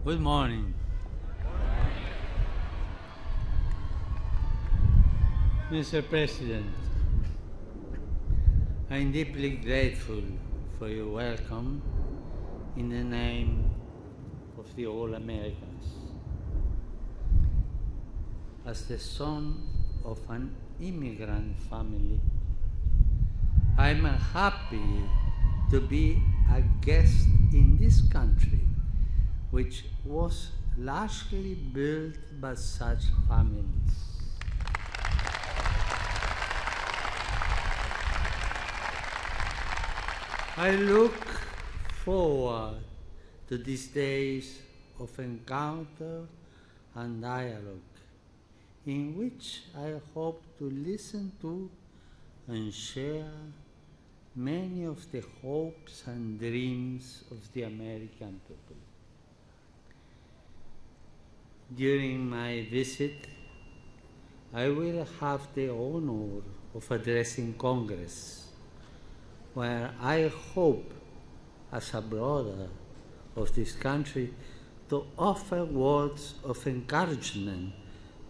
Good morning. Mr. President, I am deeply grateful for your welcome in the name of the All Americans. As the son of an immigrant family, I am happy to be a guest in this country, which was largely built by such families. I look forward to these days of encounter and dialogue, in which I hope to listen to and share many of the hopes and dreams of the American people. During my visit, I will have the honor of addressing Congress, where I hope, as a brother of this country, to offer words of encouragement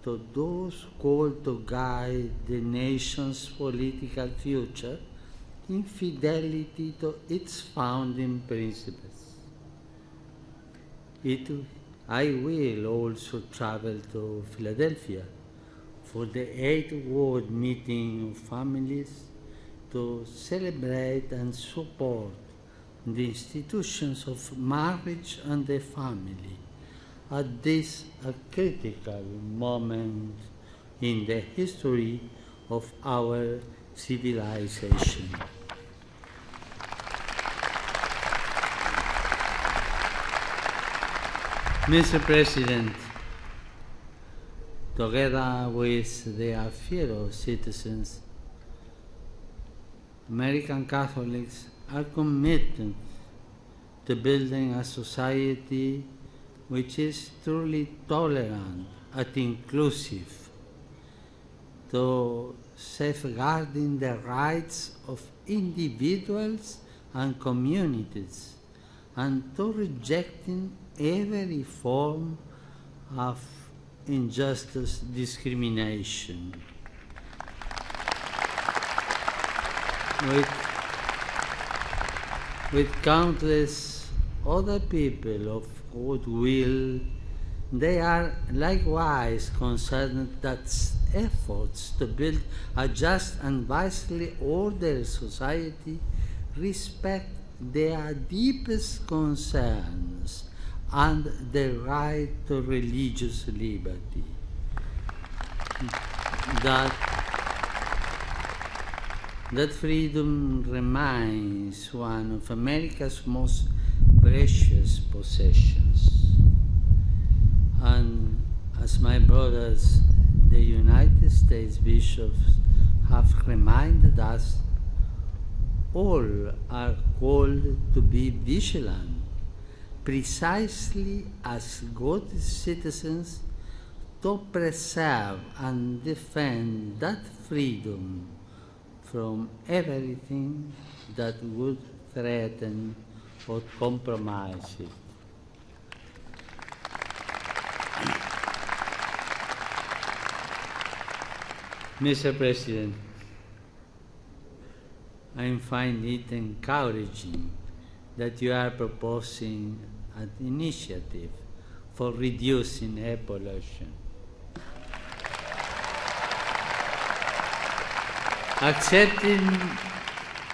to those called to guide the nation's political future in fidelity to its founding principles. I will also travel to Philadelphia for the 8th World Meeting of Families to celebrate and support the institutions of marriage and the family at this critical moment in the history of our civilization. Mr. President, together with their fellow citizens, American Catholics are committed to building a society which is truly tolerant and inclusive, to safeguarding the rights of individuals and communities, and to rejecting every form of injustice, discrimination. With countless other people of goodwill, they are likewise concerned that efforts to build a just and wisely ordered society respect their deepest concerns and the right to religious liberty. That freedom remains one of America's most precious possessions. And as my brothers, the United States bishops, have reminded us, all are called to be vigilant, precisely as good citizens, to preserve and defend that freedom from everything that would threaten or compromise it. Mr. President, I find it encouraging that you are proposing an initiative for reducing air pollution.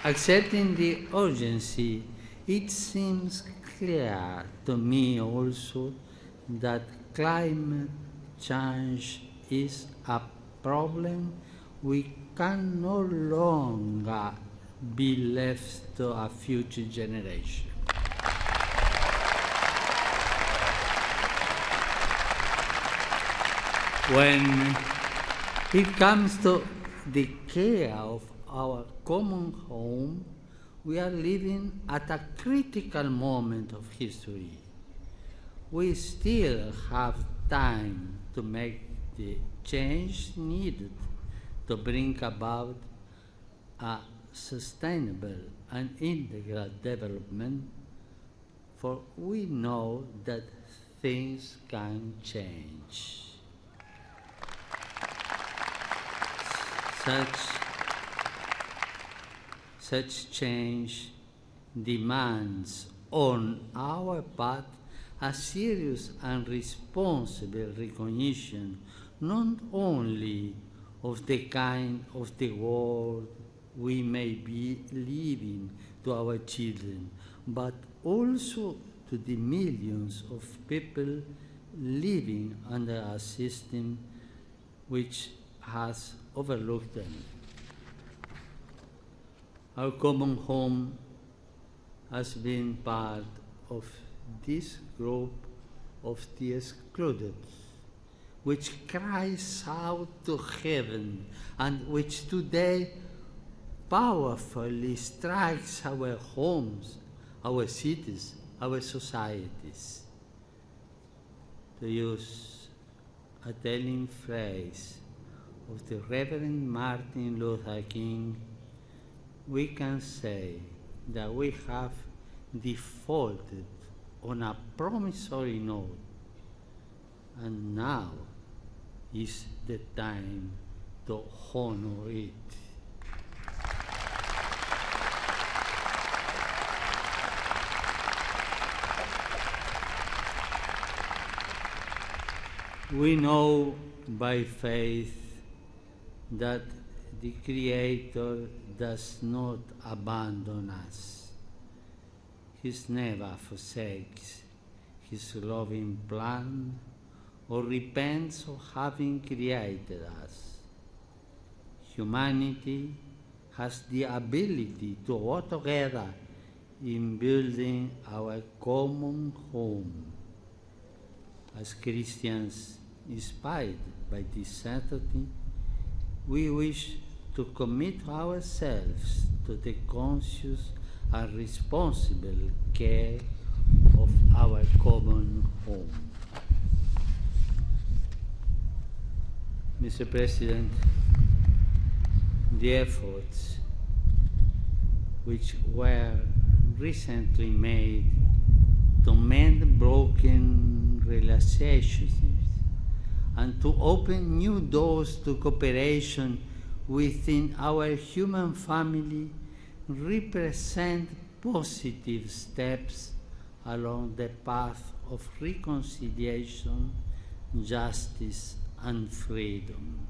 Accepting the urgency, it seems clear to me also that climate change is a problem we can no longer be left to a future generation. When it comes to the care of our common home, we are living at a critical moment of history. We still have time to make the change needed to bring about a sustainable and integral development, for we know that things can change. Such change demands on our part a serious and responsible recognition not only of the kind of the world we may be leaving to our children, but also to the millions of people living under a system which has overlooked them. Our common home has been part of this group of the excluded, which cries out to heaven and which today powerfully strikes our homes, our cities, our societies. To use a telling phrase of the Reverend Martin Luther King, we can say that we have defaulted on a promissory note, and now is the time to honor it. We know by faith that the Creator does not abandon us. He never forsakes His loving plan or repents of having created us. Humanity has the ability to work together in building our common home. As Christians, inspired by this certainty, we wish to commit ourselves to the conscious and responsible care of our common home. Mr. President, the efforts which were recently made to mend broken relationships and to open new doors to cooperation within our human family represent positive steps along the path of reconciliation, justice, and freedom.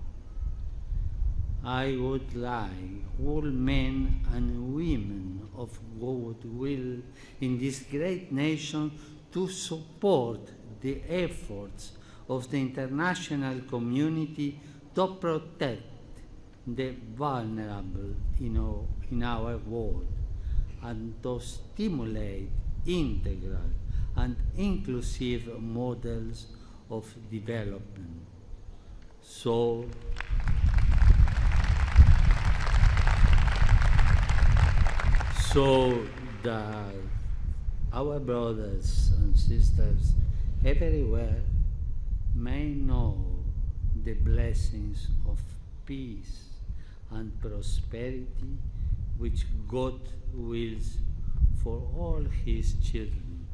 I would like all men and women of goodwill in this great nation to support the efforts of the international community to protect the vulnerable in our world and to stimulate integral and inclusive models of development. So that our brothers and sisters everywhere may know the blessings of peace and prosperity which God wills for all His children.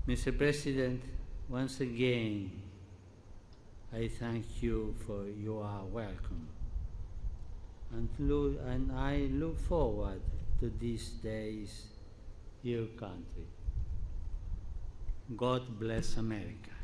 Mr. President, once again, I thank you for your welcome, and I look forward to these days, your country. God bless America.